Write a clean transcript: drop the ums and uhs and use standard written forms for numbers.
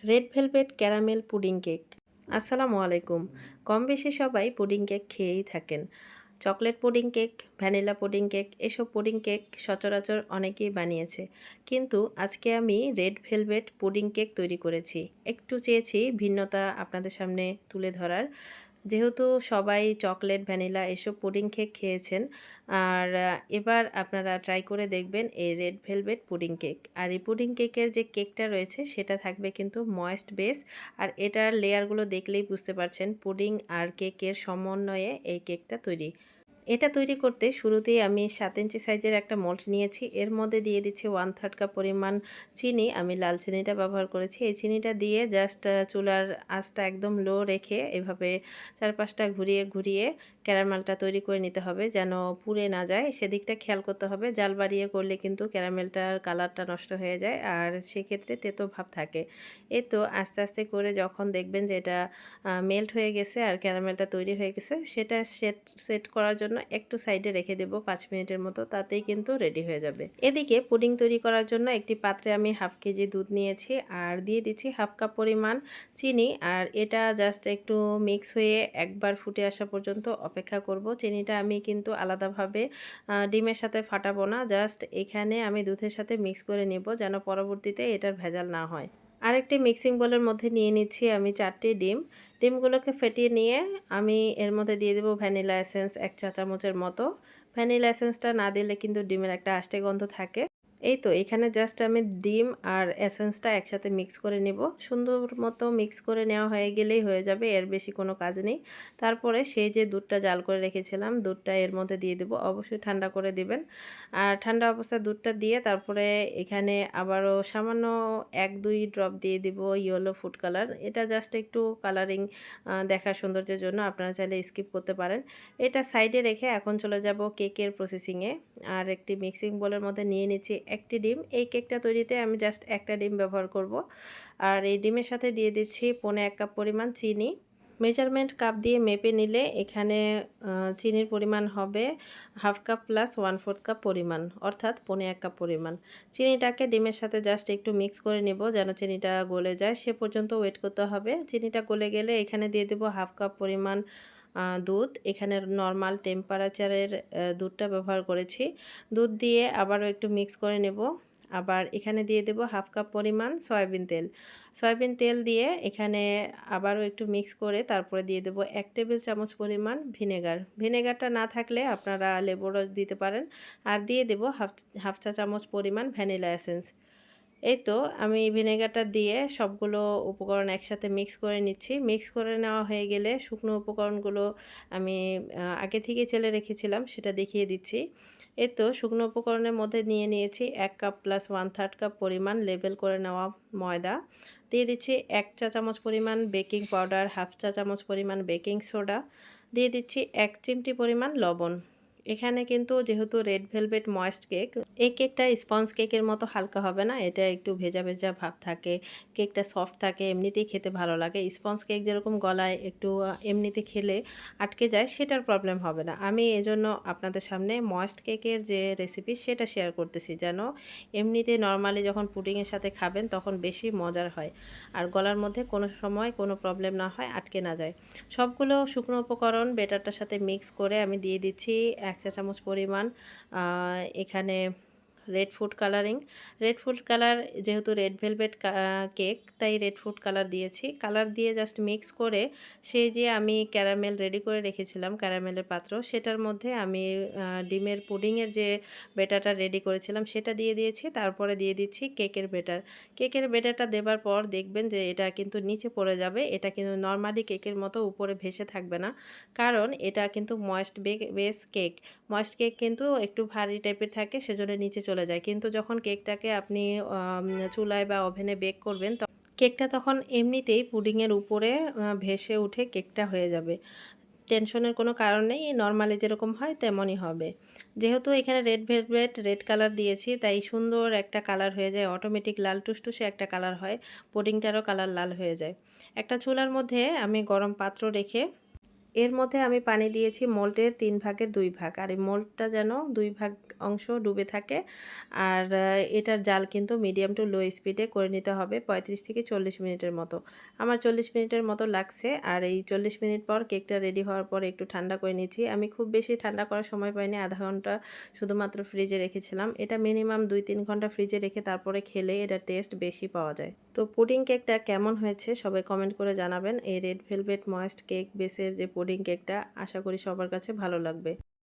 Red velvet caramel pudding cake. আসসালামু আলাইকুম। কম বেশি সবাই পুডিং কেক খেয়েই থাকেন। Chocolate pudding cake, vanilla pudding cake এসব পুডিং কেক সচরাচর অনেকেই বানিয়েছে। কিন্তু আজকে আমি রেড ভেলভেট পুডিং কেক তৈরি করেছি। একটু চেয়েছি ভিন্নতা আপনাদের সামনে তুলে ধরার। যেহেতু সবাই চকলেট, ভ্যানিলা এসব পুডিং কেক খেয়েছেন, আর এবার আপনারা ট্রাই করে দেখবেন এই রেড ভেলভেট পুডিং কেক। আর এই পুডিং কেকের যে কেকটা রয়েছে সেটা থাকবে কিন্তু ময়েস্ট বেস। আর এটার লেয়ারগুলো দেখলেই বুঝতে পারছেন পুডিং আর কেকের সমন্বয়ে এই কেকটা তৈরি। এটা তৈরি করতে শুরুতেই আমি 7 ইঞ্চি সাইজের একটা মোল্ড নিয়েছি। এর মধ্যে দিয়ে দিচ্ছি 1/3 কাপ পরিমাণ চিনি। আমি লাল চিনিটা ব্যবহার করেছি। এই চিনিটা দিয়ে জাস্ট চুলার আঁচটা একদম লো রেখে এভাবে চারপাশটা ঘুরিয়ে ঘুরিয়ে ক্যারামেলটা তৈরি করে নিতে হবে, যেন পুড়ে না যায় সেদিকটা খেয়াল করতে হবে। জাল বাড়িয়ে করলে কিন্তু ক্যারামেলটার কালারটা নষ্ট হয়ে যায়, আর সেক্ষেত্রে তেতো ভাব থাকে। এই তো আস্তে আস্তে করে যখন দেখবেন যে এটা মেল্ট হয়ে গেছে আর ক্যারামেলটা তৈরি হয়ে গেছে, সেটা সেট করার জন্য একটু সাইডে রেখে দেব 5 মিনিটের মতো, তাতেই কিন্তু রেডি হয়ে যাবে। এদিকে পুডিং তৈরি করার জন্য একটি পাত্রে আমি 1/2 কেজি দুধ নিয়েছি আর দিয়ে দিচ্ছি 1/2 কাপ পরিমাণ চিনি। আর এটা জাস্ট একটু মিক্স হয়ে একবার ফুটে আসা পর্যন্ত অপেক্ষা করব। চিনিটা আমি কিন্তু আলাদাভাবে ডিমের সাথে ফাটাবো না, জাস্ট এখানে আমি দুধের সাথে মিক্স করে নেব, যেন পরবর্তীতে এটার ভেজাল না হয়। আরেকটি মিক্সিং বোলের মধ্যে নিয়ে নিচ্ছি আমি 4টি ডিম। ডিমগুলোকে ফেটিয়ে নিয়ে আমি এর মধ্যে দিয়ে দেবো ভ্যানিলা এসেন্স 1 চা চামচের মতো। ভ্যানিলা এসেন্সটা না দিলে কিন্তু ডিমের একটা আষ্টে গন্ধ থাকে। এই তো এখানে জাস্ট আমি ডিম আর এসেন্সটা একসাথে মিক্স করে নেব। সুন্দর মতো মিক্স করে নেওয়া হয়ে গেলেই হয়ে যাবে, এর বেশি কোনো কাজ নেই। তারপরে সেই যে দুধটা জাল করে রেখেছিলাম, দুধটা এর মধ্যে দিয়ে দেবো। অবশ্যই ঠান্ডা করে দিবেন। আর ঠান্ডা অবস্থায় দুধটা দিয়ে তারপরে এখানে আবারও সামান্য 1-2 ড্রপ দিয়ে দিব ইয়েলো ফুড কালার। এটা জাস্ট একটু কালারিং দেখার সৌন্দর্যের জন্য, আপনারা চাইলে স্কিপ করতে পারেন। এটা সাইডে রেখে এখন চলে যাব কেকের প্রসেসিংয়ে। আর একটি মিক্সিং বোলের মধ্যে নিয়ে নিচ্ছি একটি ডিম। এই কেকটা তৈরিতে আমি জাস্ট একটা ডিম ব্যবহার করব। আর এই ডিমের সাথে দিয়ে দিচ্ছি 1/4 কাপ পরিমাণ চিনি। মেজারমেন্ট কাপ দিয়ে মেপে নিলে এখানে চিনির পরিমাণ হবে 1/2 কাপ প্লাস 1/4 কাপ পরিমাণ, অর্থাৎ 1/4 কাপ পরিমাণ। চিনিটাকে ডিমের সাথে জাস্ট একটু মিক্স করে নেব, যেন চিনিটা গলে যায় সে পর্যন্ত ওয়েট করতে হবে। চিনিটা গলে গেলে এখানে দিয়ে দেবো 1/2 কাপ পরিমাণ দুধ। এখানে নর্মাল টেম্পারেচারের দুধটা ব্যবহার করেছি। দুধ দিয়ে আবারও একটু মিক্স করে নেব। আবার এখানে দিয়ে দেব 1/2 কাপ পরিমাণ সয়াবিন তেল। সয়াবিন তেল দিয়ে এখানে আবারও একটু মিক্স করে তারপরে দিয়ে দেব 1 টেবিল চামচ পরিমাণ ভিনেগার। ভিনেগারটা না থাকলে আপনারা লেবুর রস দিতে পারেন। আর দিয়ে দেব হাফ চা চামচ পরিমাণ ভ্যানিলা এসেন্স। এই তো আমি ভিনেগারটা দিয়ে সবগুলো উপকরণ একসাথে মিক্স করে নিচ্ছি। মিক্স করে নেওয়া হয়ে গেলে শুকনো উপকরণগুলো আমি আগে থেকে চেলে রেখেছিলাম, সেটা দেখিয়ে দিচ্ছি। এই তো শুকনো উপকরণের মধ্যে নিয়ে নিয়েছি 1 কাপ প্লাস 1/3 কাপ পরিমাণ লেবেল করে নেওয়া ময়দা। দিয়ে দিচ্ছি 1 চা চামচ পরিমাণ বেকিং পাউডার, হাফ চা চামচ পরিমাণ বেকিং সোডা। দিয়ে দিচ্ছি 1 চিমটি পরিমাণ লবণ। এখানে কিন্তু যেহেতু রেড ভেলভেট ময়েস্ট কেক, এই কেকটা স্পঞ্জ কেকের মতো হালকা হবে না, এটা একটু ভেজা ভেজা ভাব থাকে। কেকটা সফট থাকে, এমনিতেই খেতে ভালো লাগে। স্পঞ্জ কেক যেরকম গলায় একটু এমনিতে খেলে আটকে যায়, সেটার প্রবলেম হবে না। আমি এজন্য আপনাদের সামনে ময়েস্ট কেকের যে রেসিপি সেটা শেয়ার করতেছি, যেন এমনিতে নর্মালি যখন পুডিংয়ের সাথে খাবেন তখন বেশি মজার হয়, আর গলার মধ্যে কোনো সময় কোনো প্রবলেম না হয়, আটকে না যায়। সবগুলো শুকনো উপকরণ বেটারটার সাথে মিক্স করে আমি দিয়ে দিচ্ছি 1 চা চামচ পরিমাণ এখানে red food colouring. Red food colour যেহেতু রেড ভেলভেট কেক, তাই রেড ফুড কালার দিয়েছি। কালার দিয়ে জাস্ট মিক্স করে সেই যে আমি ক্যারামেল রেডি করে রেখেছিলাম ক্যারামেলের পাত্র, সেটার মধ্যে আমি ডিমের পুডিংয়ের যে বেটারটা রেডি করেছিলাম সেটা দিয়ে দিয়েছি। তারপরে দিয়ে দিচ্ছি কেকের বেটার। কেকের বেটারটা দেবার পর দেখবেন যে এটা কিন্তু নিচে পড়ে যাবে। এটা কিন্তু নর্মালি কেকের মতো উপরে ভেসে থাকবে না, কারণ এটা কিন্তু moist base cake. Moist cake কিন্তু একটু ভারী টাইপের থাকে, সেজন্য নিচে চলে যায়। কিন্তু যখন কেকটাকে আপনি চুলায় বা ওভেনে বেক করবেন, কেকটা তখন এমনিতেই পুডিংয়ের উপরে ভেসে উঠে কেকটা হয়ে যাবে। টেনশনের কোনো কারণ নেই, নর্মালি যেরকম হয় তেমনই হবে। যেহেতু এখানে রেড ভেলভেট রেড কালার দিয়েছি, তাই সুন্দর একটা কালার হয়ে যায়, অটোমেটিক লাল টুসটুসে একটা কালার হয়, পুডিংটারও কালার লাল হয়ে যায়। একটা চুলার মধ্যে আমি গরম পাত্র রেখে এর মধ্যে আমি পানি দিয়েছি মোল্ডের 3 ভাগের 2 ভাগ। আর এই মোল্ডটা যেন 2 ভাগ অংশ ডুবে থাকে। আর এটার জাল কিন্তু মিডিয়াম টু লো স্পিডে করে নিতে হবে 35 থেকে 40 মিনিটের মতো। আমার 40 মিনিটের মতো লাগছে। আর এই 40 মিনিট পর কেকটা রেডি হওয়ার পর একটু ঠান্ডা করে নিয়েছি। আমি খুব বেশি ঠান্ডা করার সময় পাইনি, আধা ঘন্টা শুধুমাত্র ফ্রিজে রেখেছিলাম। এটা মিনিমাম 2-3 ঘন্টা ফ্রিজে রেখে তারপরে খেলে এটা টেস্ট বেশি পাওয়া যায়। তো পুডিং কেকটা কেমন হয়েছে সবাই কমেন্ট করে জানাবেন। এই রেড ভেলভেট ময়েস্ট কেক বেসের যে পুডিং কেকটা, আশা করি সবার কাছে ভালো লাগবে।